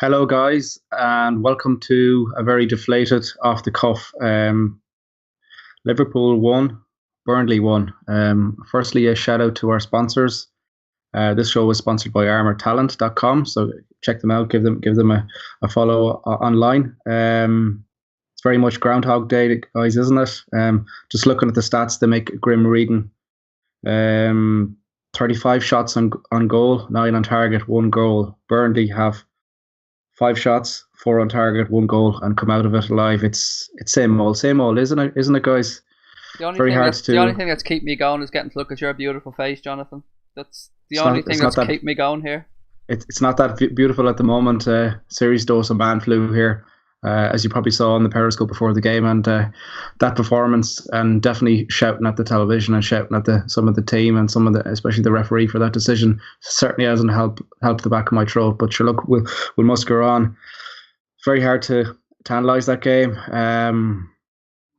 Hello, guys, and welcome to a very deflated, off the cuff. Liverpool won, Burnley won. Firstly, a shout out to our sponsors. This show is sponsored by armortalent.com, so check them out. Give them a follow online. It's very much Groundhog Day, guys, isn't it? Just looking at the stats, they make grim reading. 35 shots on goal, 9 on target, 1 goal. Burnley have 5 shots, 4 on target, 1 goal, and come out of it alive. It's same old, isn't it? Isn't it, guys? The only thing that's keeping me going is getting to look at your beautiful face, Jonathan. That's the only thing that's keeping me going here. It's not that beautiful at the moment. Serious dose of man flu here, as you probably saw on the Periscope before the game, and that performance, and definitely shouting at the television and shouting at some of the team and especially the referee for that decision, certainly hasn't helped the back of my throat. But sure, look, we'll muster on. It's very hard to analyse that game.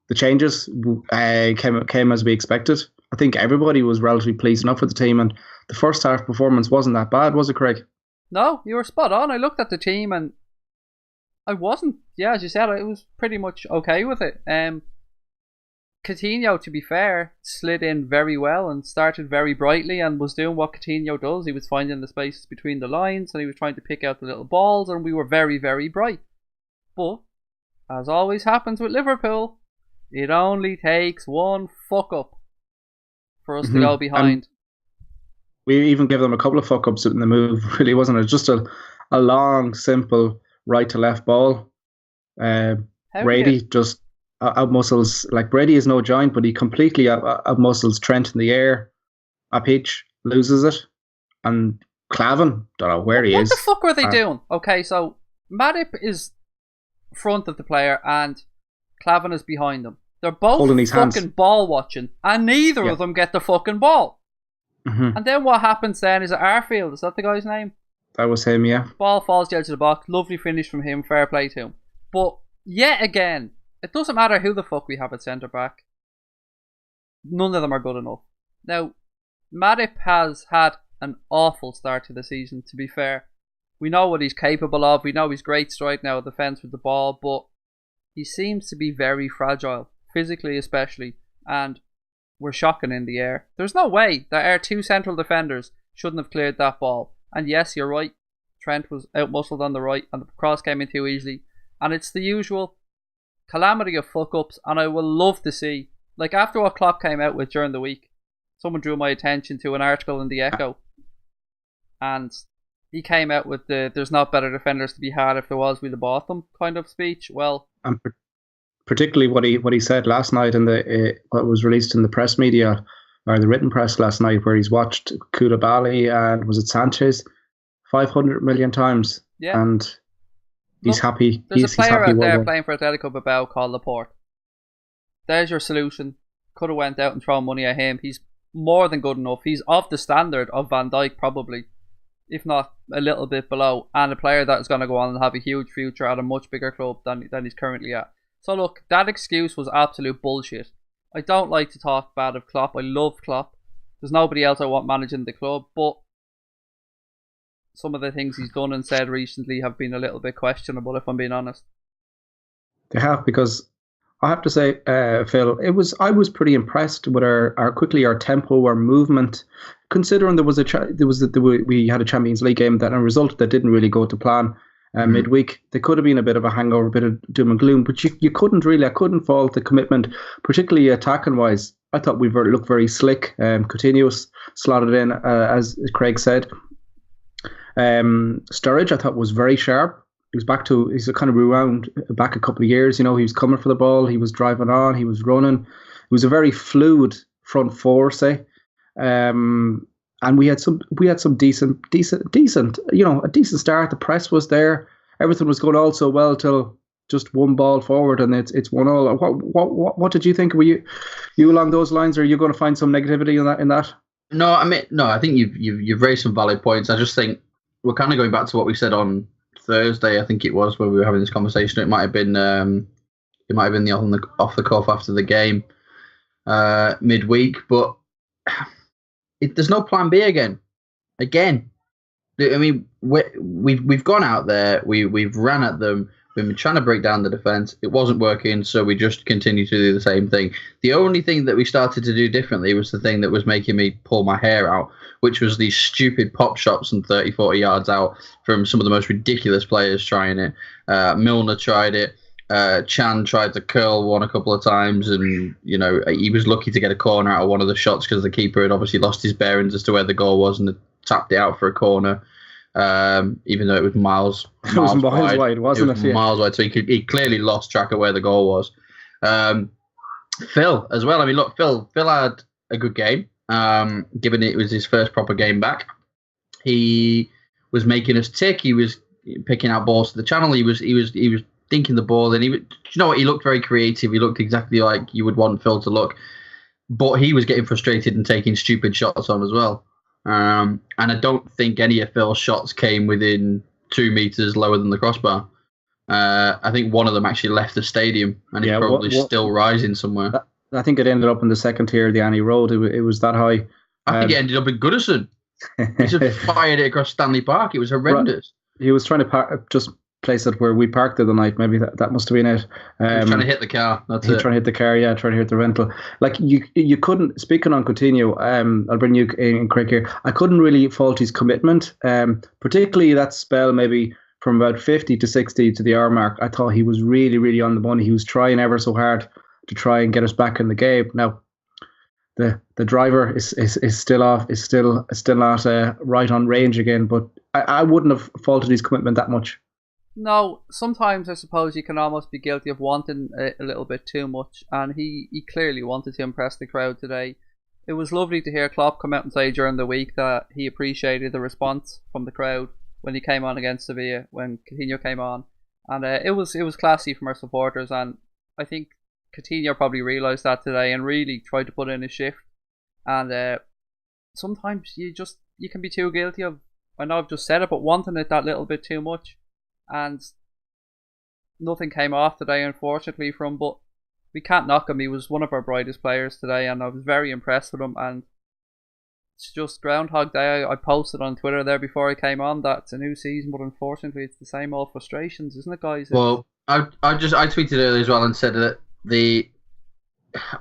The changes came as we expected. I think everybody was relatively pleased enough with the team, and the first half performance wasn't that bad, was it, Craig? No, you were spot on. I looked at the team and I wasn't. Yeah, as you said, I was pretty much okay with it. Coutinho, to be fair, slid in very well and started very brightly and was doing what Coutinho does. He was finding the spaces between the lines and he was trying to pick out the little balls, and we were very, very bright. But, as always happens with Liverpool, it only takes one fuck up for us to go behind. We even gave them a couple of fuck ups in the move, really, wasn't it? Just a long, simple right to left ball. Brady just outmuscles, like Brady is no giant, but he completely outmuscles Trent in the air. A pitch, loses it, and Clavin, don't know where he is. What the fuck were they doing? Okay, so Matip is front of the player and Clavin is behind him. They're both holding his fucking hands, ball watching, and neither of them get the fucking ball. Mm-hmm. And then what happens then is Arfield, is that the guy's name? That was him, yeah. Ball falls down to the box, lovely finish from him, fair play to him. But yet again, it doesn't matter who the fuck we have at centre back. None of them are good enough. Now, Matip has had an awful start to the season, to be fair. We know what he's capable of, we know he's great strike now at defence with the ball, but he seems to be very fragile, physically especially, and we're shocking in the air. There's no way that our two central defenders shouldn't have cleared that ball. And yes, you're right, Trent was outmuscled on the right and the cross came in too easily. And it's the usual calamity of fuck-ups, and I will love to see, like after what Klopp came out with during the week, someone drew my attention to an article in the Echo, and he came out with the "there's not better defenders to be had, if there was we'd have bought them" kind of speech. Well, and particularly what he said last night in what was released in the press media, or the written press last night, where he's watched Koulibaly and was it Sanchez 500 million times, yeah, and he's happy. There's a player out there playing for Atletico Bilbao called Laporte. There's your solution. Could have went out and thrown money at him. He's more than good enough. He's of the standard of Van Dijk, probably, if not a little bit below, and a player that is going to go on and have a huge future at a much bigger club than he's currently at. So look, that excuse was absolute bullshit. I don't like to talk bad of Klopp. I love Klopp. There's nobody else I want managing the club, but some of the things he's done and said recently have been a little bit questionable, if I'm being honest. They have, because I have to say, Phil, I was pretty impressed with our tempo, our movement. Considering we had a Champions League game that a result that didn't really go to plan midweek. There could have been a bit of a hangover, a bit of doom and gloom, but I couldn't fault the commitment, particularly attacking wise. I thought we looked very slick. Coutinho slotted in, as Craig said. Sturridge, I thought, was very sharp. He's kind of rewound back a couple of years. You know, he was coming for the ball, he was driving on, he was running. It was a very fluid front four, say. And we had some decent, you know, a decent start. The press was there. Everything was going all so well till just one ball forward, and it's 1-1. What did you think? Were you along those lines, or are you going to find some negativity in that? No, I think you've raised some valid points. I just think we're kind of going back to what we said on Thursday. I think it was, where we were having this conversation. It might have been the off the cuff after the game midweek, but there's no plan B again. I mean, we've gone out there, we've ran at them, we've been trying to break down the defence. It wasn't working, so we just continue to do the same thing. The only thing that we started to do differently was the thing that was making me pull my hair out, which was these stupid pop shots and 30, 40 yards out from some of the most ridiculous players trying it. Milner tried it. Chan tried to curl one a couple of times, and he was lucky to get a corner out of one of the shots because the keeper had obviously lost his bearings as to where the goal was and had tapped it out for a corner. Even though it was miles wide, wasn't it? Miles wide, so he clearly lost track of where the goal was. Phil as well. I mean, look, Phil had a good game. Given it was his first proper game back, he was making us tick. He was picking out balls to the channel. He was thinking the ball, and he looked very creative. He looked exactly like you would want Phil to look, but he was getting frustrated and taking stupid shots on as well. And I don't think any of Phil's shots came within 2 meters lower than the crossbar. I think one of them actually left the stadium, and it's probably still rising somewhere. I think it ended up in the second tier of the Annie Road. It was that high. I think it ended up in Goodison. He just fired it across Stanley Park. It was horrendous. He was trying to just place it where we parked the other night. Maybe that must have been it. He was trying to hit the car. That's it. Trying to hit the car, trying to hit the rental. Like you couldn't. Speaking on Coutinho, I'll bring you in, Craig, here. I couldn't really fault his commitment, particularly that spell maybe from about 50 to 60 to the hour mark. I thought he was really, really on the money. He was trying ever so hard to try and get us back in the game. Now, the driver is still off, is still not right on range again. But I wouldn't have faulted his commitment that much. No, sometimes I suppose you can almost be guilty of wanting a little bit too much, and he clearly wanted to impress the crowd today. It was lovely to hear Klopp come out and say during the week that he appreciated the response from the crowd when he came on against Sevilla, when Coutinho came on, and it was classy from our supporters, and I think Coutinho probably realised that today and really tried to put in a shift. And sometimes you can be too guilty of, I know I've just said it, but wanting it that little bit too much. And nothing came off today, unfortunately, but we can't knock him. He was one of our brightest players today, and I was very impressed with him. And it's just Groundhog Day. I posted on Twitter there before I came on that it's a new season, but unfortunately it's the same old frustrations, isn't it, guys? Well, I tweeted earlier as well and said that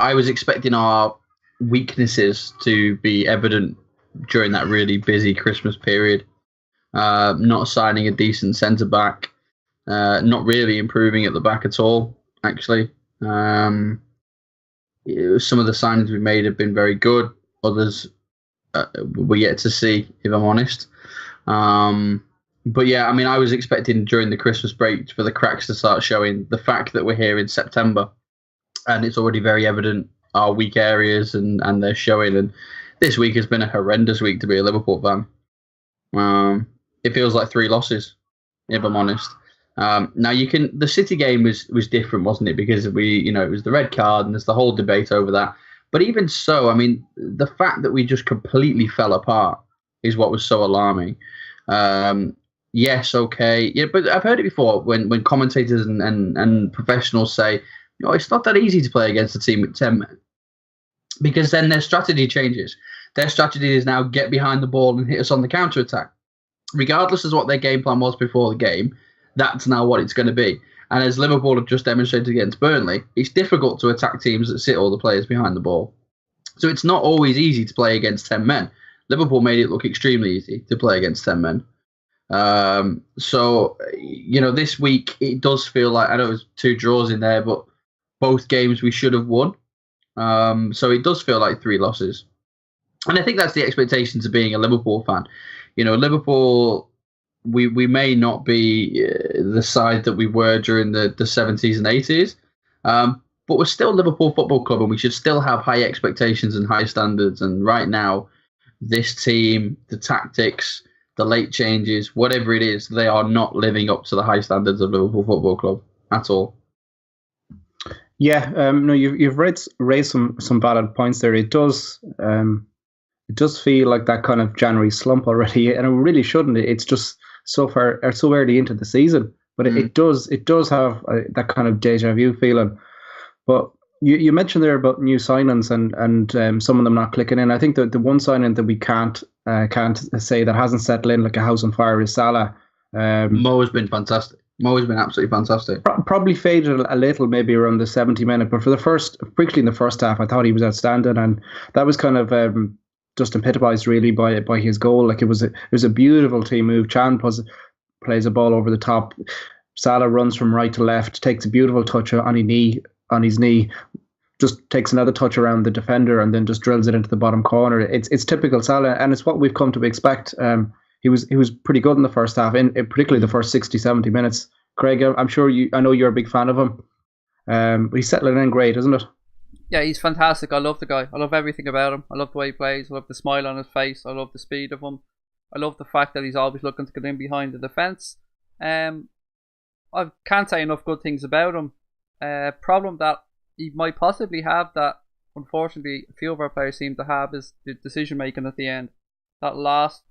I was expecting our weaknesses to be evident during that really busy Christmas period. Not signing a decent centre-back, not really improving at the back at all, actually. Some of the signings we made have been very good. Others we're yet to see, if I'm honest. But yeah, I mean, I was expecting during the Christmas break for the cracks to start showing. The fact that we're here in September and it's already very evident our weak areas and they're showing. And this week has been a horrendous week to be a Liverpool fan. It feels like 3 losses, if I'm honest. Now the City game was different, wasn't it? Because it was the red card and there's the whole debate over that. But even so, I mean, the fact that we just completely fell apart is what was so alarming. Yes, okay. Yeah, but I've heard it before when commentators and professionals say, it's not that easy to play against a team with 10 men. Because then their strategy changes. Their strategy is now get behind the ball and hit us on the counter-attack. Regardless of what their game plan was before the game, that's now what it's going to be. And as Liverpool have just demonstrated against Burnley, it's difficult to attack teams that sit all the players behind the ball. So it's not always easy to play against 10 men. Liverpool made it look extremely easy to play against 10 men. So this week it does feel like, I know there's 2 draws in there, but both games we should have won. So it does feel like 3 losses. And I think that's the expectations of being a Liverpool fan. Liverpool, we may not be the side that we were during the 70s and 80s, but we're still Liverpool Football Club and we should still have high expectations and high standards. And right now, this team, the tactics, the late changes, whatever it is, they are not living up to the high standards of Liverpool Football Club at all. Yeah, no, you've raised some valid points there. It does feel like that kind of January slump already, and it really shouldn't. It's just so early into the season, but it does have that kind of deja vu feeling. But you mentioned there about new signings and some of them not clicking in. I think that the one signing that we can't can't say that hasn't settled in like a house on fire is Salah. Mo has been fantastic. Mo has been absolutely fantastic. Probably faded a little, maybe around the 70 minute, but particularly in the first half, I thought he was outstanding, and that was kind of just epitomised really by his goal. Like it was a beautiful team move. Chan plays a ball over the top. Salah runs from right to left, takes a beautiful touch on his knee, just takes another touch around the defender, and then just drills it into the bottom corner. It's typical Salah, and it's what we've come to expect. He was pretty good in the first half, in particularly the first 60, 70 minutes. Craig, I know you're a big fan of him. But he's settling in great, isn't it? Yeah, he's fantastic. I love the guy. I love everything about him. I love the way he plays. I love the smile on his face. I love the speed of him. I love the fact that he's always looking to get in behind the defence. I can't say enough good things about him. Problem that he might possibly have that, unfortunately, a few of our players seem to have is the decision making at the end. That last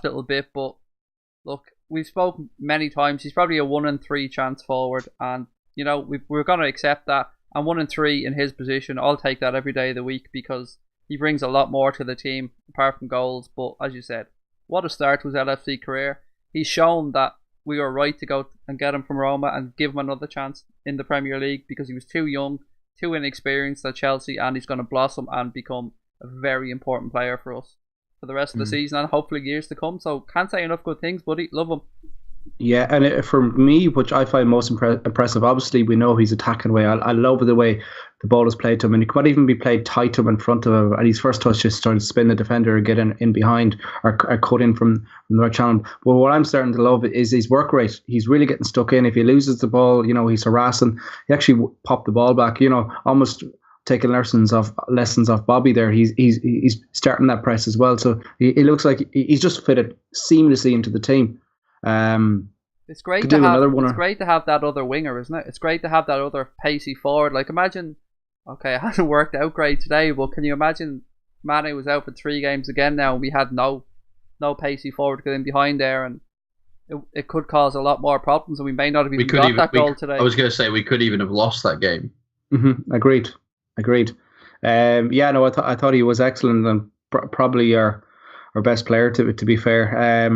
little bit, but look, we've spoken many times. He's probably a 1 in 3 chance forward, and we're going to accept that. And 1 in 3 in his position, I'll take that every day of the week because he brings a lot more to the team apart from goals. But as you said, what a start to his LFC career. He's shown that we were right to go and get him from Roma and give him another chance in the Premier League because he was too young, too inexperienced at Chelsea, and he's going to blossom and become a very important player for us for the rest of the season and hopefully years to come. So can't say enough good things, buddy. Love him. Yeah, and for me, which I find most impressive, obviously we know he's attacking way. I love the way the ball is played to him, and it could even be played tight to him in front of him, and his first touch just trying to spin the defender or get in behind or cut in from the right channel. But what I'm starting to love is his work rate. He's really getting stuck in. If he loses the ball, he's harassing. He actually popped the ball back, almost taking lessons off Bobby there. He's starting that press as well. So he looks like he's just fitted seamlessly into the team. It's great to have that other winger, isn't it? It's great to have that other pacey forward. Like imagine, okay, it hasn't worked out great today, but can you imagine Mane was out for 3 games again now and we had no pacey forward to get in behind there, and it could cause a lot more problems, and we may not have even got that goal today. I was going to say we could even have lost that game. Agreed. I thought he was excellent and probably our best player to be fair.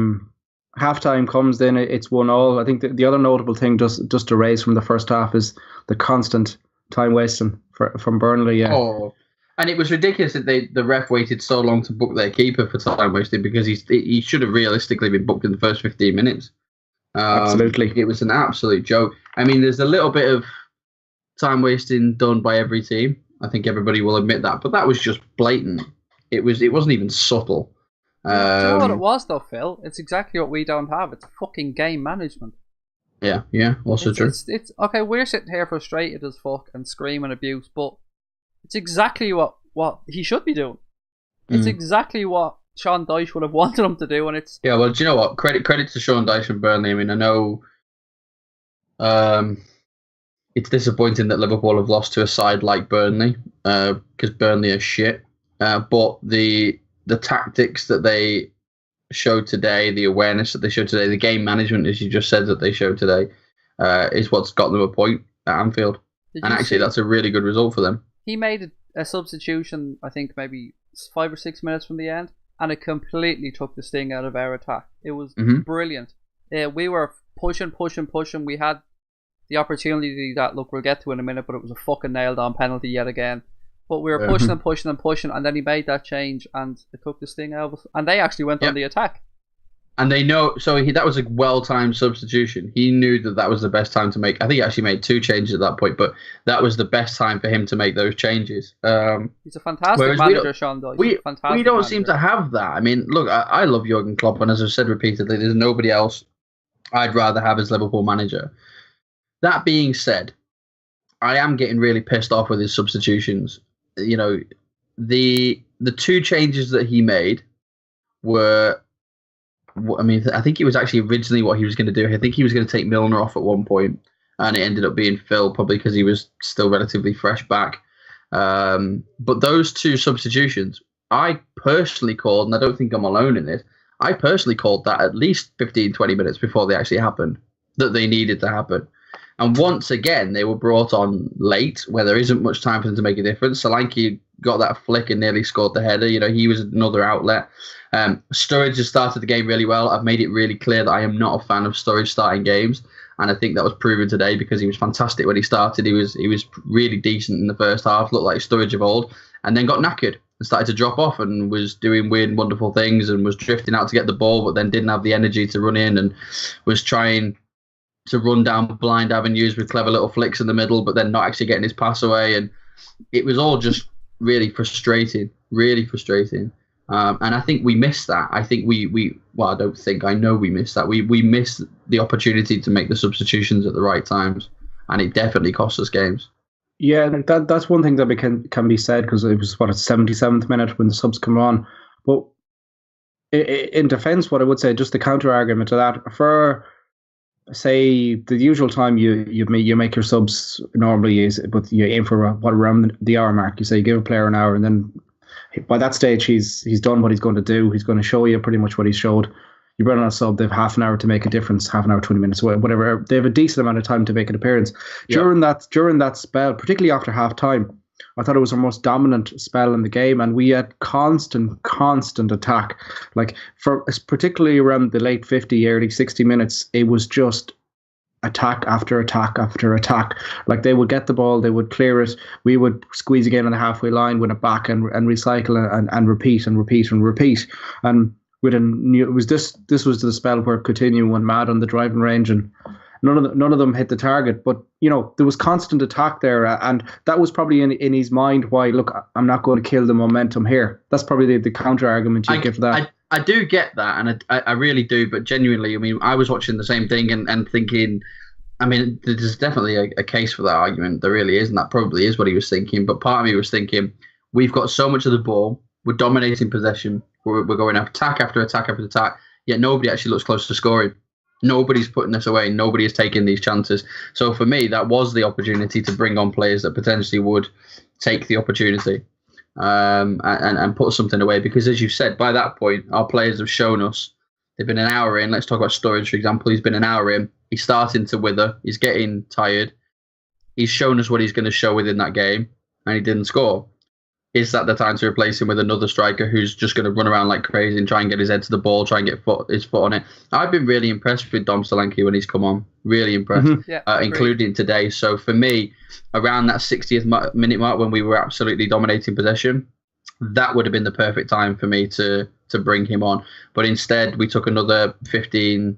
Halftime comes, then it's 1-1. I think the other notable thing just to raise from the first half is the constant time wasting from Burnley. Yeah. Oh, and it was ridiculous that the ref waited so long to book their keeper for time wasting because he should have realistically been booked in the first 15 minutes. Absolutely, it was an absolute joke. I mean, there's a little bit of time wasting done by every team. I think everybody will admit that, but that was just blatant. It wasn't even subtle. Do you know what it was though, Phil? It's exactly what we don't have. It's fucking game management. Yeah, also true. It's okay, we're sitting here frustrated as fuck and screaming abuse, but it's exactly what he should be doing. It's exactly what Sean Dyche would have wanted him to do, and it's... Yeah, well, do you know what? Credit to Sean Dyche and Burnley. I mean, I know it's disappointing that Liverpool have lost to a side like Burnley, because Burnley are shit. But the tactics that they showed today, the awareness that they showed today, the game management, as you just said, that they showed today, is what's got them a point at Anfield. And actually, that's a really good result for them. He made a substitution, I think, maybe 5 or 6 minutes from the end, and it completely took the sting out of our attack. It was brilliant. We were pushing. We had the opportunity that, look, we'll get to in a minute, but it was a fucking nailed-on penalty yet again. But we were pushing, and then he made that change, and it took the sting out of us. And they actually went on the attack. And they know, so that was a well-timed substitution. He knew that was the best time to make. I think he actually made 2 changes at that point, but that was the best time for him to make those changes. He's a fantastic manager, Sean Dyche. We don't seem to have that. I mean, look, I love Jurgen Klopp, and as I've said repeatedly, there's nobody else I'd rather have as Liverpool manager. That being said, I am getting really pissed off with his substitutions. The 2 changes that he made were, I mean, I think it was actually originally what he was going to do. I think he was going to take Milner off at one point, and it ended up being Phil, probably because he was still relatively fresh back. But those 2 substitutions, I personally called, and I don't think I'm alone in this, I personally called that at least 15, 20 minutes before they actually happened, that they needed to happen. And once again, they were brought on late, where there isn't much time for them to make a difference. Solanke got that flick and nearly scored the header. He was another outlet. Sturridge has started the game really well. I've made it really clear that I am not a fan of Sturridge starting games, and I think that was proven today because he was fantastic when he started. He was really decent in the first half, looked like Sturridge of old, and then got knackered and started to drop off and was doing weird and wonderful things and was drifting out to get the ball, but then didn't have the energy to run in and was trying to run down blind avenues with clever little flicks in the middle, but then not actually getting his pass away. And it was all just really frustrating. And I think we missed that. I think I know we missed that. We missed the opportunity to make the substitutions at the right times, and it definitely cost us games. Yeah, that's one thing that can be said, because it was, 77th minute when the subs come on. But in defence, what I would say, just the counter argument to that, for say the usual time you make your subs normally but you aim for around the hour mark. You say you give a player an hour, and then by that stage he's done what he's going to do. He's going to show you pretty much what he showed. You run on a sub, they have half an hour to make a difference, half an hour, 20 minutes, whatever. They have a decent amount of time to make an appearance. Yeah. During that spell, particularly after half time, I thought it was our most dominant spell in the game, and we had constant attack. Like, particularly around the late 50, early 60 minutes, it was just attack after attack after attack. Like, they would get the ball, they would clear it, we would squeeze again on the halfway line, win it back, and recycle and repeat and repeat and repeat. And this was the spell where Coutinho went mad on the driving range, and none of them hit the target. But there was constant attack there, and that was probably in his mind why, look, I'm not going to kill the momentum here. That's probably the counter argument you give that. I do get that, and I really do. But genuinely, I mean, I was watching the same thing and thinking, I mean, there's definitely a case for that argument. There really is, and that probably is what he was thinking. But part of me was thinking, we've got so much of the ball, we're dominating possession, we're going attack after attack after attack, yet nobody actually looks close to scoring. Nobody's putting this away. Nobody is taking these chances. So for me, that was the opportunity to bring on players that potentially would take the opportunity and put something away. Because as you said, by that point, our players have shown us, they've been an hour in. Let's talk about Sturridge, for example. He's been an hour in. He's starting to wither. He's getting tired. He's shown us what he's going to show within that game, and he didn't score. Is that the time to replace him with another striker who's just going to run around like crazy and try and get his head to the ball, try and get his foot on it? I've been really impressed with Dom Solanke when he's come on. Really impressed, including today. So for me, around that 60th minute mark when we were absolutely dominating possession, that would have been the perfect time for me to bring him on. But instead, we took another 15...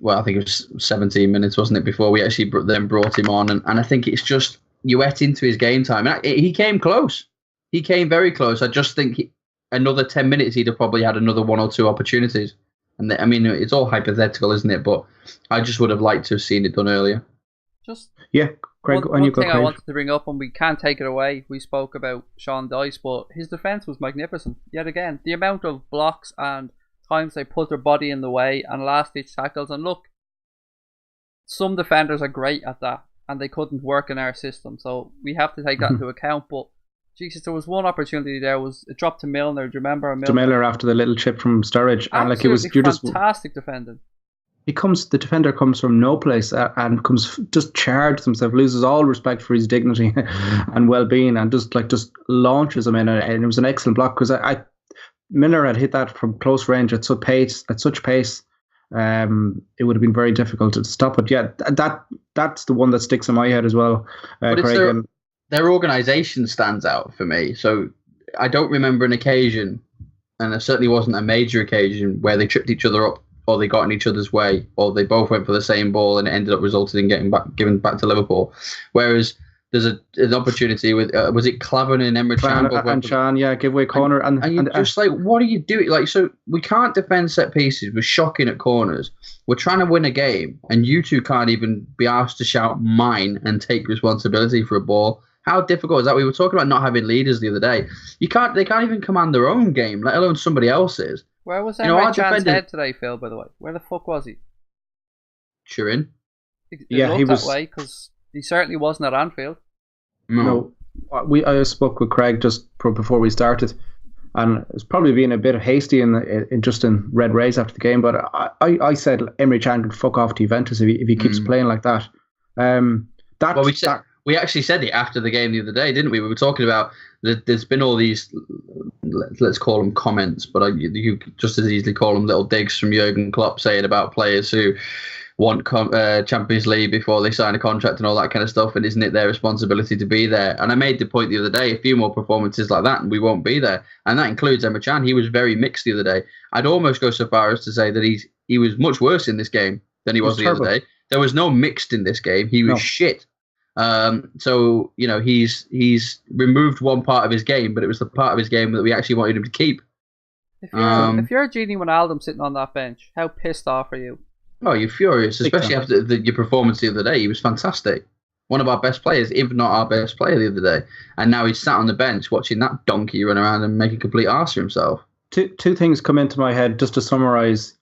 Well, I think it was 17 minutes, wasn't it, before we actually then brought him on. And I think it's just... You ate into his game time. And he came close. He came very close. I just think another 10 minutes, he'd have probably had another one or two opportunities. And I mean, it's all hypothetical, isn't it? But I just would have liked to have seen it done earlier. Craig, one thing I wanted to bring up, and we can't take it away. We spoke about Sean Dyche, but his defence was magnificent. Yet again, the amount of blocks and times they put their body in the way and last-ditch tackles. And look, some defenders are great at that, and they couldn't work in our system, so we have to take that into account. But Jesus, there was one opportunity there, was it dropped to Milner. Do you remember Milner after the little chip from Sturridge? And like, it was fantastic defending. The defender comes from no place and comes just charges himself, loses all respect for his dignity and well-being, and just launches him in, and it was an excellent block, because Milner had hit that from close range at such pace. It would have been very difficult to stop it. Yeah, that's the one that sticks in my head as well. But Craig, their organisation stands out for me. So I don't remember an occasion, and there certainly wasn't a major occasion, where they tripped each other up, or they got in each other's way, or they both went for the same ball and it ended up resulting in given back to Liverpool. Whereas there's an opportunity with was it Klavan and Emre Can and Can, give away corner, and you're just like, what are you doing? Like, so we can't defend set pieces. We're shocking at corners. We're trying to win a game, and you two can't even be asked to shout mine and take responsibility for a ball. How difficult is that? We were talking about not having leaders the other day. They can't even command their own game, let alone somebody else's. Where was Emre Can's head today, Phil? By the way, where the fuck was he? Turin. He was that way, because he certainly wasn't at Anfield. No. I spoke with Craig just before we started, and it's probably being a bit hasty in red rays after the game. But I said Emre Can can fuck off to Juventus if he keeps playing like that. That, Well, that we actually said it after the game the other day, didn't we? We were talking about there's been all these, let's call them comments, but you could just as easily call them little digs from Jurgen Klopp saying about players who want Champions League before they sign a contract and all that kind of stuff, and isn't it their responsibility to be there? And I made the point the other day, a few more performances like that and we won't be there. And that includes Emma Can. He was very mixed the other day. I'd almost go so far as to say that he was much worse in this game than he was the other day. There was no mixed in this game. He was shit. So he's removed one part of his game, but it was the part of his game that we actually wanted him to keep. If you're Gini Wijnaldum sitting on that bench, how pissed off are you? Oh, you're furious, especially after your performance the other day. He was fantastic. One of our best players, if not our best player the other day. And now he's sat on the bench watching that donkey run around and make a complete arse of himself. Two things come into my head just to summarise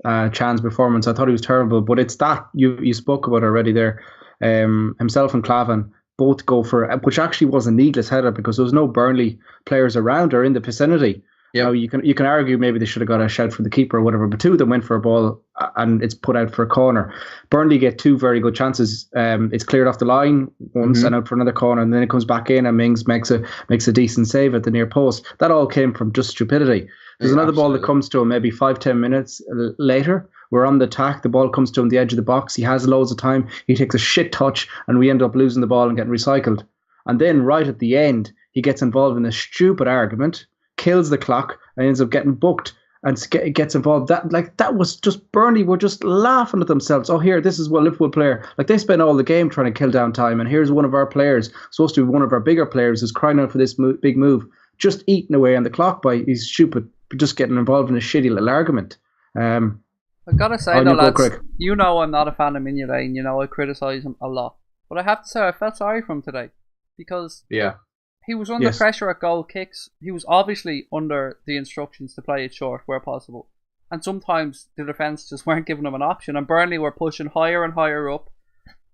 Chan's performance. I thought he was terrible, but it's that you spoke about already there. Himself and Clavin both go for, which actually was a needless header because there was no Burnley players around or in the vicinity. Yep. Now, you can argue maybe they should have got a shout for the keeper or whatever, but two of them went for a ball and it's put out for a corner. Burnley get two very good chances. It's cleared off the line once and out for another corner, and then it comes back in and Mings makes a decent save at the near post. That all came from just stupidity. There's another ball that comes to him maybe 5-10 minutes later. We're on the attack. The ball comes to him the edge of the box. He has loads of time. He takes a shit touch and we end up losing the ball and getting recycled. And then right at the end, he gets involved in a stupid argument, kills the clock, and ends up getting booked and gets involved. That was just Burnley were just laughing at themselves. Oh, here, this is what Liverpool player. Like, they spent all the game trying to kill down time, and here's one of our players, supposed to be one of our bigger players, who's crying out for this big move, just eating away on the clock by he's stupid, just getting involved in a shitty little argument. I've got to say though, lads, you know I'm not a fan of Mignolet, and you know I criticise him a lot. But I have to say I felt sorry for him today because he was under pressure at goal kicks. He was obviously under the instructions to play it short where possible. And sometimes the defence just weren't giving him an option. And Burnley were pushing higher and higher up.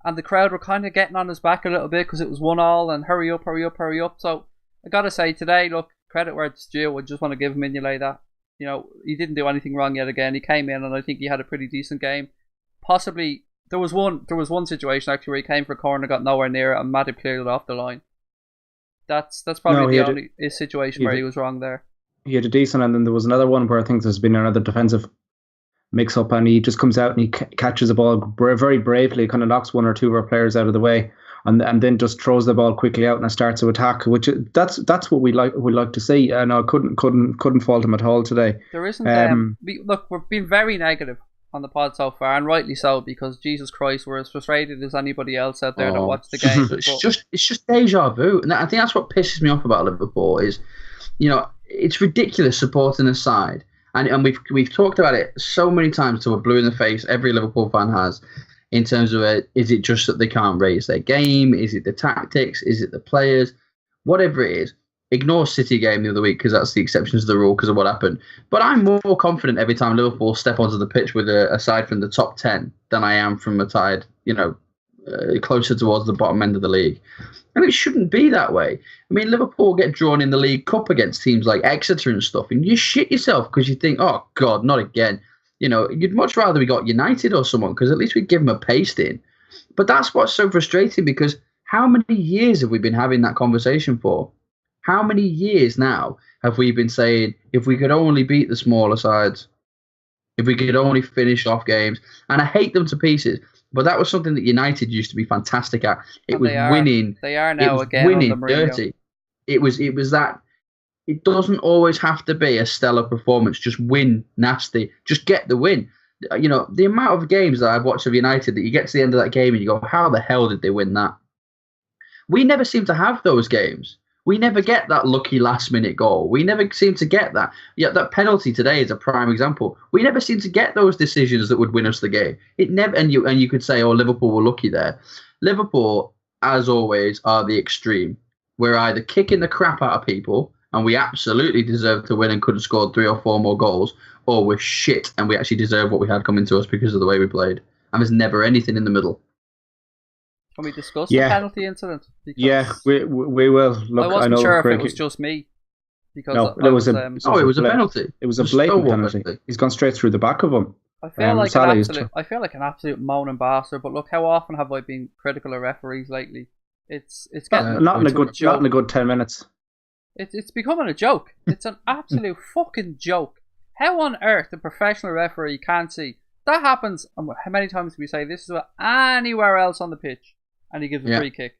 And the crowd were kind of getting on his back a little bit because it was 1-1 and hurry up, hurry up, hurry up. So I got to say today, look, credit where it's due. I just want to give Mignolet that. You know, he didn't do anything wrong yet again. He came in and I think he had a pretty decent game. Possibly, there was one situation actually where he came for a corner, got nowhere near it, and Matip cleared it off the line. That's probably the only situation where he was wrong there. He had a decent, and then there was another one where I think there's been another defensive mix-up, and he just comes out and he catches the ball very bravely, kind of knocks one or two of our players out of the way, and then just throws the ball quickly out and starts to attack. Which that's what we like to see, and I couldn't fault him at all today. There isn't. Look, we've been very negative on the pod so far, and rightly so, because Jesus Christ, we're as frustrated as anybody else out there that watched the game. It's just deja vu, and I think that's what pisses me off about Liverpool is, you know, it's ridiculous supporting a side, and we've talked about it so many times till we're blue in the face. Every Liverpool fan has, in terms of is it just that they can't raise their game? Is it the tactics? Is it the players? Whatever it is. Ignore City game the other week because that's the exceptions to the rule because of what happened. But I'm more confident every time Liverpool step onto the pitch with a side from the top 10 than I am from a side, closer towards the bottom end of the league. And it shouldn't be that way. I mean, Liverpool get drawn in the League Cup against teams like Exeter and stuff, and you shit yourself because you think, oh, God, not again. You know, you'd much rather we got United or someone because at least we'd give them a pasting. But that's what's so frustrating because how many years have we been having that conversation for? How many years now have we been saying, if we could only beat the smaller sides, if we could only finish off games, and I hate them to pieces, but that was something that United used to be fantastic at. It was winning. They are now again winning on the dirty. It was that. It doesn't always have to be a stellar performance. Just win nasty. Just get the win. You know, the amount of games that I've watched of United that you get to the end of that game and you go, how the hell did they win that? We never seem to have those games. We never get that lucky last-minute goal. We never seem to get that. Yeah, that penalty today is a prime example. We never seem to get those decisions that would win us the game. It never. And you could say, oh, Liverpool were lucky there. Liverpool, as always, are the extreme. We're either kicking the crap out of people, and we absolutely deserve to win and could have scored 3 or 4 more goals, or we're shit and we actually deserve what we had coming to us because of the way we played. And there's never anything in the middle. Can we discuss the penalty incident? Because we will. Look, I wasn't sure if it was just me. Because it was a penalty. It was a blatant penalty. He's gone straight through the back of him. I feel like Salah I feel like an absolute moaning bastard. But look, how often have I been critical of referees lately? It's getting not in a good 10 minutes. It's becoming a joke. It's an absolute fucking joke. How on earth a professional referee can't see that happens? And how many times do we say this is anywhere else on the pitch, and he gives a free kick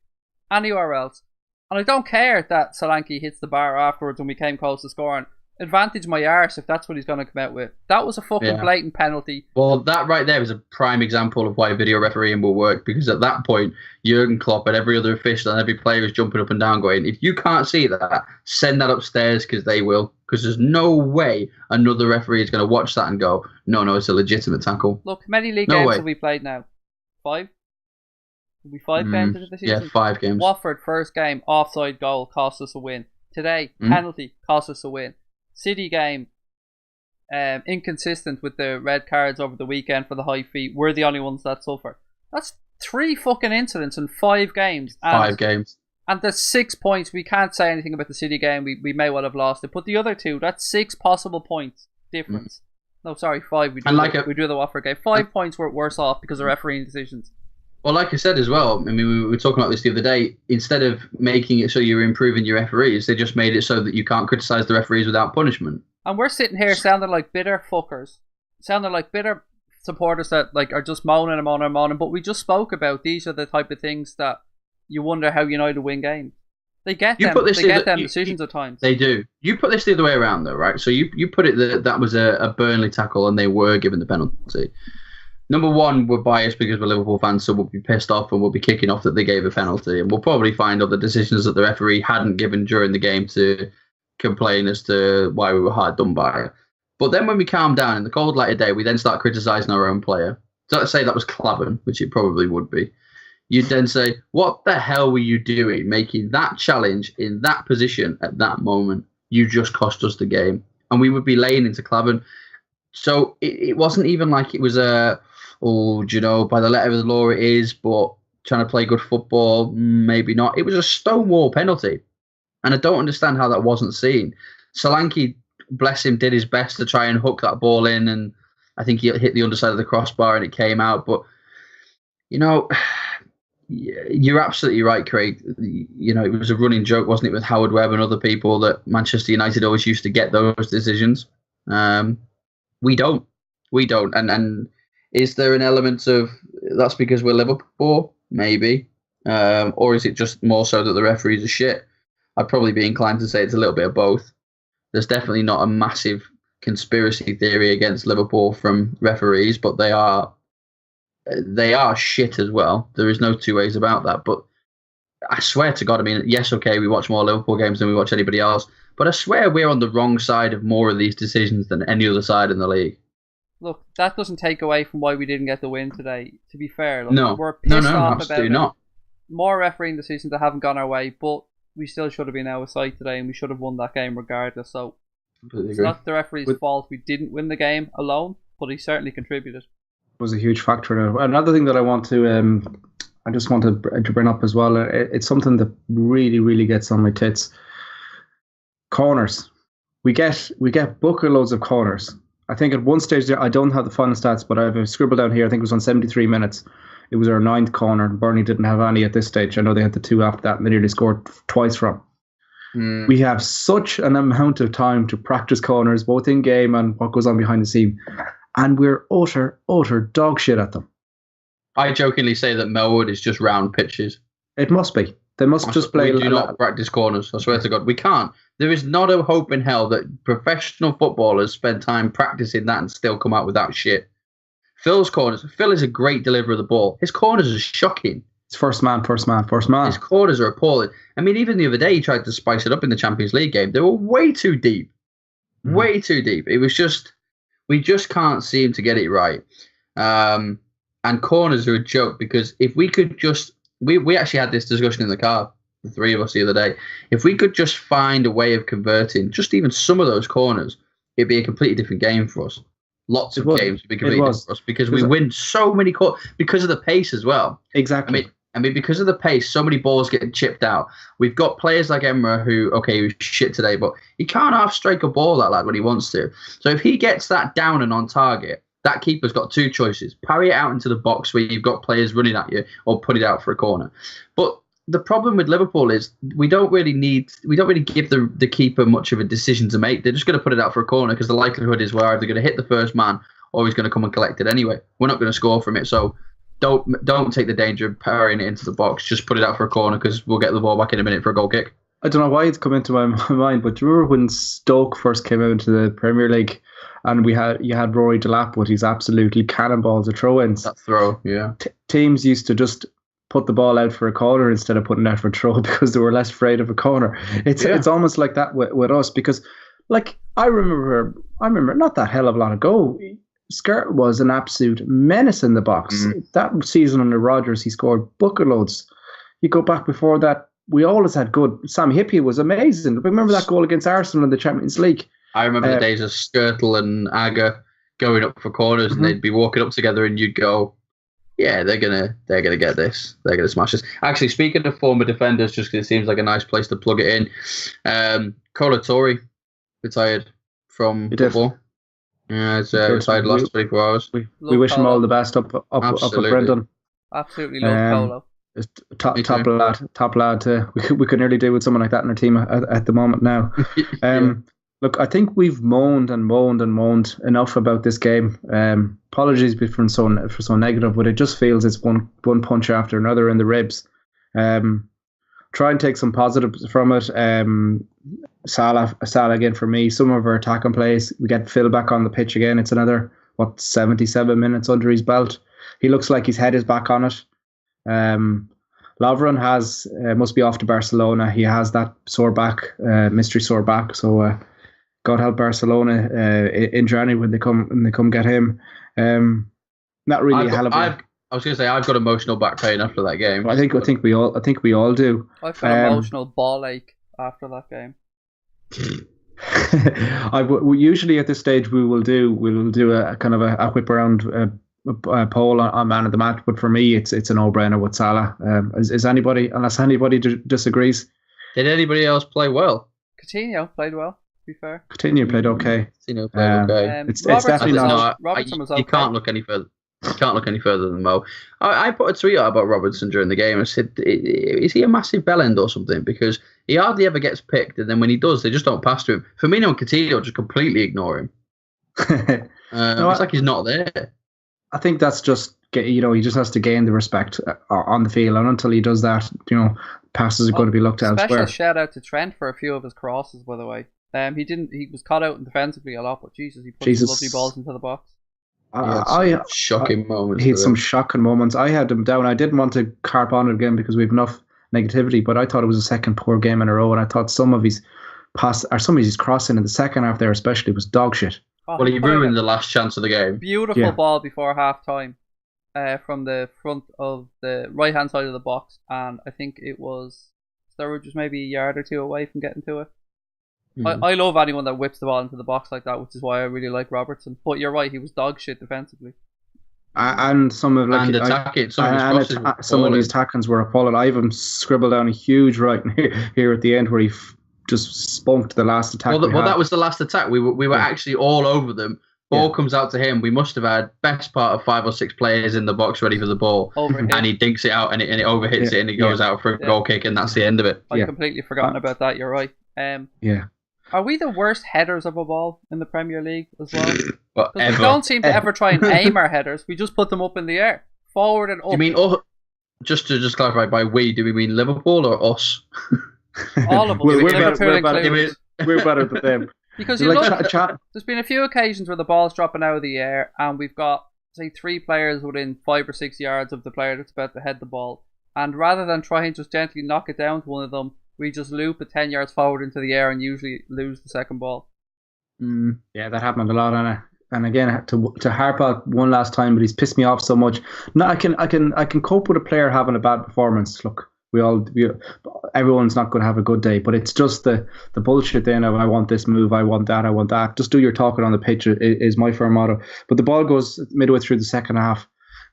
anywhere else? And I don't care that Solanke hits the bar afterwards when we came close to scoring. Advantage my arse if that's what he's going to come out with. That was a fucking blatant penalty. Well, that right there is a prime example of why video refereeing will work, because at that point, Jurgen Klopp and every other official and every player is jumping up and down going, if you can't see that, send that upstairs, because they will. Because there's no way another referee is going to watch that and go, no, it's a legitimate tackle. Look, how many league games have we played now? 5? Will be 5 games into the season? Yeah, 5 games. Watford, first game, offside goal, cost us a win. Today, penalty, cost us a win. City game, inconsistent with the red cards over the weekend for the high feet. We're the only ones that suffer. That's 3 fucking incidents in 5 games. 5 games. And there's 6 points. We can't say anything about the City game. We may well have lost it. But the other 2, that's 6 possible points difference. No, sorry, 5. We do the Watford game. 5 points were worse off because of refereeing decisions. Well, like I said as well, I mean, we were talking about this the other day. Instead of making it so you're improving your referees, they just made it so that you can't criticise the referees without punishment. And we're sitting here sounding like bitter fuckers, sounding like bitter supporters that are just moaning and moaning and moaning. But we just spoke about these are the type of things that you wonder how United win games. They get them decisions at times. They do. You put this the other way around, though, right? So you put it that was a Burnley tackle and they were given the penalty. Number one, we're biased because we're Liverpool fans, so we'll be pissed off and we'll be kicking off that they gave a penalty. And we'll probably find other decisions that the referee hadn't given during the game to complain as to why we were hard done by. But then when we calm down in the cold light of day, we then start criticising our own player. So let's say that was Clavan, which it probably would be. You'd then say, what the hell were you doing making that challenge in that position at that moment? You just cost us the game. And we would be laying into Clavan. So it wasn't even like it was by the letter of the law it is, but trying to play good football, maybe not. It was a stonewall penalty. And I don't understand how that wasn't seen. Solanke, bless him, did his best to try and hook that ball in, and I think he hit the underside of the crossbar and it came out. But, you're absolutely right, Craig. It was a running joke, wasn't it, with Howard Webb and other people that Manchester United always used to get those decisions. We don't. And is there an element of that's because we're Liverpool? Maybe. Or is it just more so that the referees are shit? I'd probably be inclined to say it's a little bit of both. There's definitely not a massive conspiracy theory against Liverpool from referees, but they are shit as well. There is no two ways about that. But I swear to God, I mean, yes, okay, we watch more Liverpool games than we watch anybody else, but I swear we're on the wrong side of more of these decisions than any other side in the league. Look, that doesn't take away from why we didn't get the win today, to be fair. We're pissed off about it. Not. More refereeing decisions that haven't gone our way, but we still should have been out of sight today and we should have won that game regardless. So it's not the referee's fault we didn't win the game alone, but he certainly contributed. Was a huge factor. Another thing that I want to, I just want to bring up as well. It's something that really, really gets on my tits. Corners. We get bucket loads of corners. I think at one stage there, I don't have the final stats, but I have a scribble down here. I think it was on 73 minutes. It was our 9th corner. Burnley didn't have any at this stage. I know they had the 2 after that, and they nearly scored twice from. We have such an amount of time to practice corners, both in game and what goes on behind the scene. And we're utter dog shit at them. I jokingly say that Melwood is just round pitches. It must be. They must just play. We do not practice corners. I swear to God, we can't. There is not a hope in hell that professional footballers spend time practicing that and still come out with that shit. Phil's corners. Phil is a great deliverer of the ball. His corners are shocking. It's first man. His corners are appalling. I mean, even the other day he tried to spice it up in the Champions League game. They were way too deep. Way too deep. It was just... We just can't seem to get it right. And corners are a joke because if we could just... We actually had this discussion in the car, the 3 of us the other day. If we could just find a way of converting just even some of those corners, it'd be a completely different game for us. Lots of games would be completely different for us because we win so many corners because of the pace as well. Exactly. I mean, because of the pace, so many balls get chipped out. We've got players like Emre who, he was shit today, but he can't half strike a ball, that lad, when he wants to. So if he gets that down and on target, that keeper's got two choices: parry it out into the box where you've got players running at you, or put it out for a corner. But the problem with Liverpool is we don't really give the keeper much of a decision to make. They're just going to put it out for a corner because the likelihood is we're either going to hit the first man or he's going to come and collect it anyway. We're not going to score from it, so don't take the danger of parrying it into the box. Just put it out for a corner because we'll get the ball back in a minute for a goal kick. I don't know why it's come into my mind, but do you remember when Stoke first came out into the Premier League and you had Rory Delap with his absolutely cannonballs of throw-ins? That throw, yeah. Teams used to just put the ball out for a corner instead of putting it out for a throw because they were less afraid of a corner. It's almost like that with us because, like, I remember not that hell of a lot ago, Skirt was an absolute menace in the box. That season under Rodgers, he scored bucket loads. You go back before that, we always had good. Sam Hippie was amazing. Remember that goal against Arsenal in the Champions League? I remember the days of Skirtle and Aga going up for corners, and they'd be walking up together, and you'd go, "Yeah, they're gonna get this. They're gonna smash this." Actually, speaking of former defenders, just because it seems like a nice place to plug it in, Cola Torre retired from football. Yeah, it's retired the last 24 hours. We wish him all the best up at Brendan. Absolutely love Colo. Top lad. We could nearly do with someone like that in our team at the moment now. Look, I think we've moaned enough about this game. Apologies for so negative, but it just feels it's one punch after another in the ribs. Try and take some positives from it. Salah again for me. Some of our attacking plays, we get Phil back on the pitch again. It's another 77 minutes under his belt. He looks like his head is back on it. Lovren must be off to Barcelona. He has that sore back, mystery sore back. So God help Barcelona in January when they come get him. Not really a hell of a. I was going to say I've got emotional back pain after that game. I think we all do. I've got emotional ball ache after that game. Usually at this stage we'll do a kind of a whip around poll on man of the match, but for me it's a no-brainer with Salah. Unless anybody disagrees. Did anybody else play well? Coutinho played well, to be fair. Coutinho played okay. It's definitely not. Robertson was okay. You can't look any further. You can't look any further than Mo. I put a tweet out about Robertson during the game and said, is he a massive bellend or something? Because he hardly ever gets picked, and then when he does, they just don't pass to him. Firmino and Coutinho just completely ignore him. It's like he's not there. I think that's just, he just has to gain the respect on the field, and until he does that, passes are going to be looked elsewhere. Special shout out to Trent for a few of his crosses, by the way. He was caught out defensively a lot, but Jesus, he put some lovely balls into the box. Shocking moments. He had some shocking moments. I had him down. I didn't want to harp on it again because we have enough negativity, but I thought it was a second poor game in a row, and I thought some of his crossing in the second half there especially was dog shit. Well, he ruined the last chance of the game. Beautiful ball before half time from the front of the right hand side of the box, and I think it was Sturridge was maybe a yard or two away from getting to it. I love anyone that whips the ball into the box like that, which is why I really like Robertson. But you're right, he was dog shit defensively. And some of his tackles were appalling. I have him scribbled down a huge right here at the end where he just spunked the last attack. Well, that was the last attack. We were actually all over them. Ball comes out to him. We must have had best part of 5 or 6 players in the box ready for the ball, and he dinks it out and it overhits it and it goes out for a goal kick, and that's the end of it. I'd completely forgotten about that. You're right. Are we the worst headers of a ball in the Premier League as well? We don't seem to ever try and aim our headers. We just put them up in the air, forward and up. You mean, just to clarify, by we, do we mean Liverpool or us? All of us. We're better than them. Because there's been a few occasions where the ball's dropping out of the air and we've got, say, 3 players within 5 or 6 yards of the player that's about to head the ball. And rather than try and just gently knock it down to one of them, we just loop it 10 yards forward into the air and usually lose the second ball. Yeah, that happened a lot, Anna. And again, to harp out one last time, but he's pissed me off so much. No, I can cope with a player having a bad performance. Look, everyone's not going to have a good day, but it's just the bullshit then of I want this move, I want that. Just do your talking on the pitch is my firm motto. But the ball goes midway through the second half.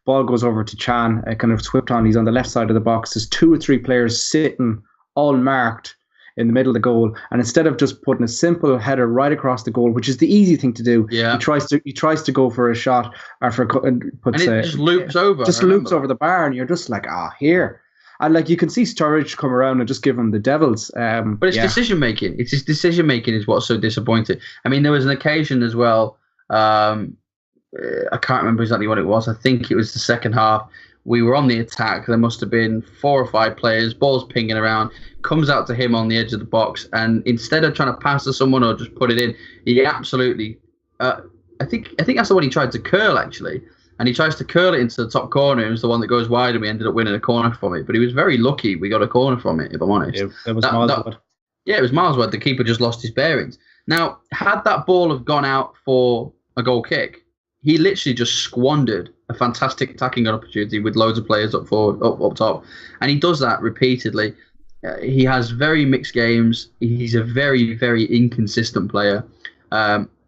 Ball goes over to Chan, kind of swept on. He's on the left side of the box. There's 2 or 3 players sitting all marked in the middle of the goal, and instead of just putting a simple header right across the goal, which is the easy thing to do, he tries to go for a shot or puts and it just loops over. Just loops over the bar, and you're just like, here. And like you can see Sturridge come around and just give him the devils. But it's decision making. It's his decision making is what's so disappointing. I mean, there was an occasion as well. I can't remember exactly what it was. I think it was the second half. We were on the attack. There must have been 4 or 5 players. Ball's pinging around. Comes out to him on the edge of the box, and instead of trying to pass to someone or just put it in, he absolutely. I think that's the one he tried to curl actually. And he tries to curl it into the top corner. It was the one that goes wide, and we ended up winning a corner from it. But he was very lucky we got a corner from it, if I'm honest. It was miles wide. Yeah, it was miles wide. The keeper just lost his bearings. Now, had that ball have gone out for a goal kick, he literally just squandered a fantastic attacking opportunity with loads of players up top. And he does that repeatedly. He has very mixed games. He's a very, very inconsistent player.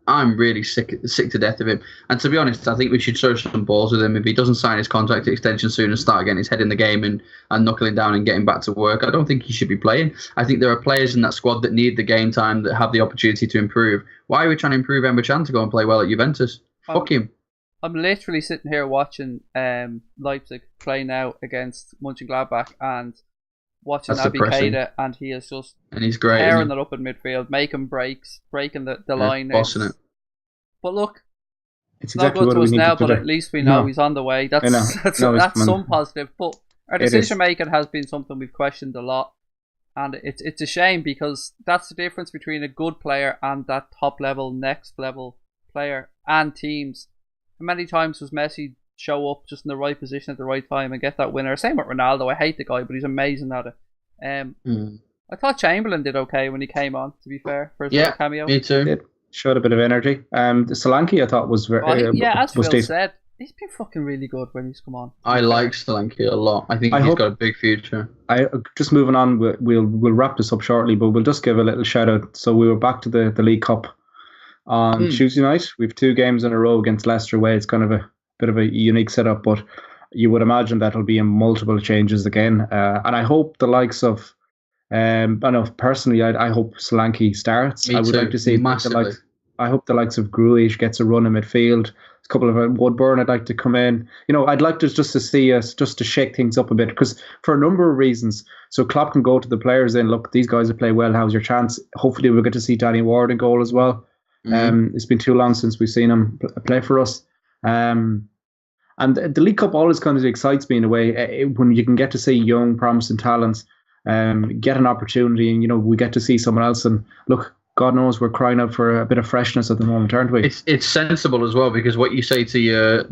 I'm really sick to death of him. And to be honest, I think we should show some balls with him. If he doesn't sign his contract extension soon and start getting his head in the game and knuckling down and getting back to work, I don't think he should be playing. I think there are players in that squad that need the game time, that have the opportunity to improve. Why are we trying to improve Emre Can to go and play well at Juventus? Fuck him. I'm literally sitting here watching Leipzig play now against Mönchengladbach and watching Naby Keita, and he is just he's great, tearing it up in midfield, making breaks, breaking the line. Bossing it. But look, it's not exactly good to us now, but do. at least we know he's on the way. That's some positive. But our decision making has been something we've questioned a lot, and it's a shame because that's the difference between a good player and that top level, next level player and teams. How many times does Messi show up just in the right position at the right time and get that winner? Same with Ronaldo. I hate the guy, but he's amazing at it. I thought Chamberlain did okay when he came on, to be fair, for his little cameo. Me too. It showed a bit of energy. Solanke, I thought, was very as Phil said, he's been fucking really good when he's come on. I like Solanke a lot. I think he's got a big future. Just moving on, we'll wrap this up shortly, but we'll just give a little shout out. So we were back to the League Cup on Tuesday night. We have 2 games in a row against Leicester away. It's kind of a bit of a unique setup, but you would imagine that'll be in multiple changes again. And I hope the likes of, I know personally, I hope Solanke starts. I would like to see massively. I hope the likes of Gruish gets a run in midfield. A couple of Woodburn, I'd like to come in. I'd like to just to see us just to shake things up a bit, because for a number of reasons. So Klopp can go to the players in, look, these guys have played well. How's your chance? Hopefully we'll get to see Danny Ward in goal as well. It's been too long since we've seen him play for us. And the League Cup always kind of excites me in a way when you can get to see young, promising talents get an opportunity, and we get to see someone else. And look, God knows we're crying out for a bit of freshness at the moment, aren't we? It's sensible as well, because what you say to your,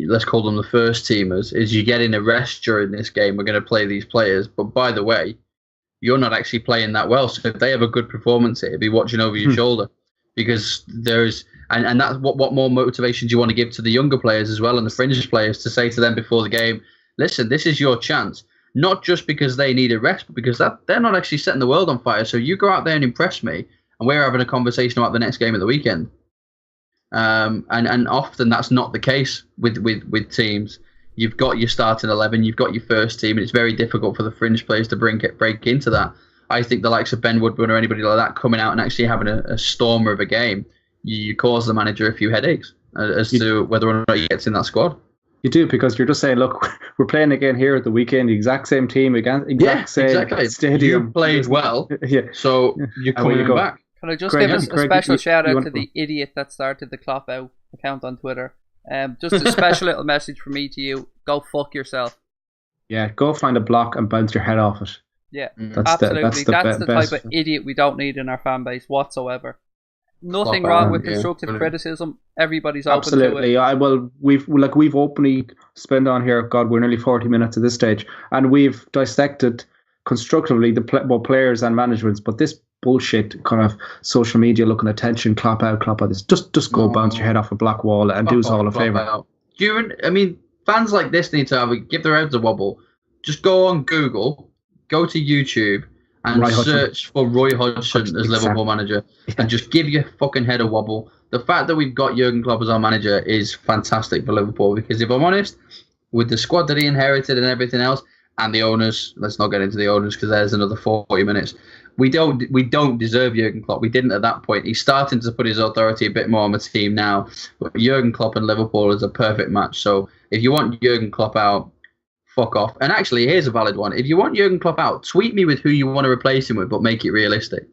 let's call them the first teamers, is you get in a rest during this game. We're going to play these players, but by the way, you're not actually playing that well. So if they have a good performance here, be watching over your shoulder, because there's. And that's what more motivation do you want to give to the younger players as well, and the fringe players, to say to them before the game, listen, this is your chance. Not just because they need a rest, but because they're not actually setting the world on fire. So you go out there and impress me, and we're having a conversation about the next game of the weekend. And often that's not the case with teams. You've got your starting 11, you've got your first team, and it's very difficult for the fringe players to break into that. I think the likes of Ben Woodburn or anybody like that coming out and actually having a stormer of a game, you cause the manager a few headaches as to whether or not he gets in that squad. You do, because you're just saying, look, we're playing again here at the weekend, the exact same team, exactly. Stadium. You played well, so you're coming back. Can I just give a special shout out to the idiot that started the Klopp Out account on Twitter? Just a special little message from me to you. Go fuck yourself. Yeah, go find a block and bounce your head off it. Yeah, absolutely. That's the type of idiot we don't need in our fan base whatsoever. Nothing wrong with constructive criticism. Everybody's open absolutely. to it. We've openly spent on here. God, we're nearly 40 minutes at this stage, and we've dissected constructively the players and managements. But this bullshit kind of social media looking attention, clap out, this. Just go bounce your head off a black wall and do us all a favour. Fans like this need to give their heads a wobble. Just go on Google, go to YouTube, and search for Roy Hodgson as Liverpool manager, and just give your fucking head a wobble. The fact that we've got Jurgen Klopp as our manager is fantastic for Liverpool, because if I'm honest, with the squad that he inherited and everything else, and the owners, let's not get into the owners because there's another 40 minutes. we don't deserve Jurgen Klopp. We didn't at that point. He's starting to put his authority a bit more on the team now. But Jurgen Klopp and Liverpool is a perfect match. So if you want Jurgen Klopp out, fuck off. And actually, here's a valid one. If you want Jurgen Klopp out, tweet me with who you want to replace him with, but make it realistic.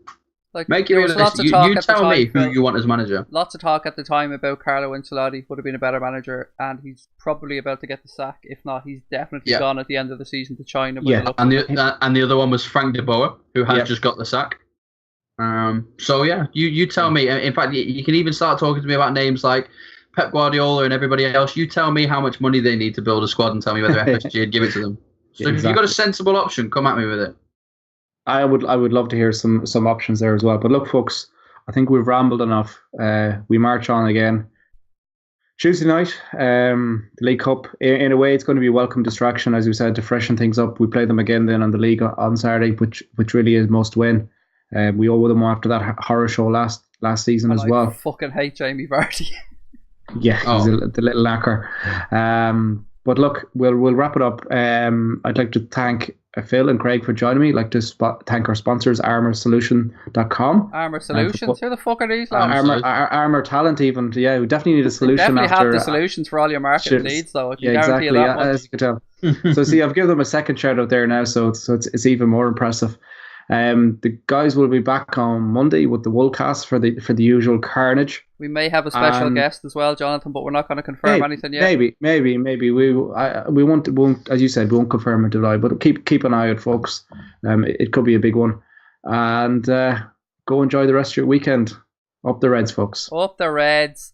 Like, Make it realistic. You tell me who you want as manager. Lots of talk at the time about Carlo Ancelotti would have been a better manager, and he's probably about to get the sack. If not, he's definitely gone at the end of the season to China. And the other one was Frank de Boer, who has just got the sack. So yeah, you tell me. In fact, you can even start talking to me about names like Pep Guardiola and everybody else. You tell me how much money they need to build a squad, and tell me whether FSG would give it to them. So if you've got a sensible option, come at me with it. I would love to hear some options there as well. But look, folks, I think we've rambled enough. We march on again. Tuesday night, the League Cup. In a way, it's going to be a welcome distraction, as we said, to freshen things up. We play them again then on the league on Saturday, which really is must win. We owe them after that horror show last season as well. I fucking hate Jamie Vardy. Yeah, he's the little lacquer. But look, we'll wrap it up. I'd like to thank Phil and Craig for joining me. I'd like to thank our sponsors, ArmourSolution.com. Armour Solutions? Who the fuck are these? Armour Talent even. Yeah, we definitely need a solution. They definitely have the solutions for all your marketing needs, though. Exactly. As you can tell. So see, I've given them a second shout out there now, so it's even more impressive. The guys will be back on Monday with the Woolcast for the usual carnage. We may have a special guest as well, Jonathan, but we're not going to confirm anything yet. Maybe we won't, as you said, we won't confirm or deny, but keep an eye out, folks. It could be a big one, and go enjoy the rest of your weekend. Up the Reds, folks. Up the Reds.